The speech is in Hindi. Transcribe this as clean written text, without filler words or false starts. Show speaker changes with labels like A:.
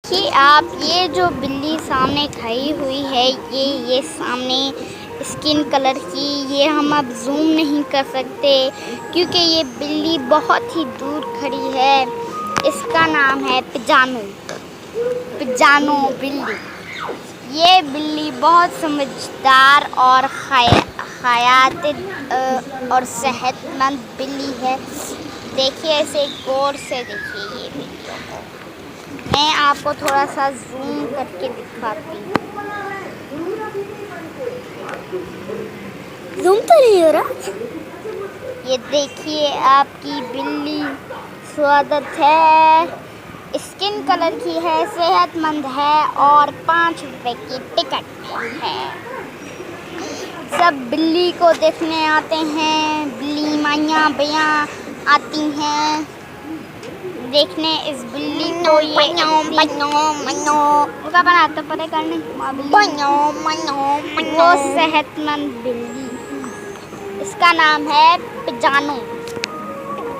A: कि आप ये जो बिल्ली सामने खड़ी हुई है, ये सामने स्किन कलर की, ये हम अब जूम नहीं कर सकते क्योंकि ये बिल्ली बहुत ही दूर खड़ी है। इसका नाम है पिजानो। पिजानो बिल्ली। ये बिल्ली बहुत समझदार और हयाती और सेहतमंद बिल्ली है। देखिए, इसे गौर से देखिए ये वीडियो को। मैं आपको थोड़ा सा जूम करके दिखाती हूँ।
B: जूम तो नहीं हो रहा।
A: ये देखिए, आपकी बिल्ली स्वागत है, स्किन कलर की है, सेहतमंद है और 5 रुपए की टिकट है। सब बिल्ली को देखने आते हैं, बिल्ली माइयाँ भैया आती हैं देखने इस बिल्ली को। ये उसका बना तो पता करने वो सेहतमंद बिल्ली। इसका नाम है पिजानो।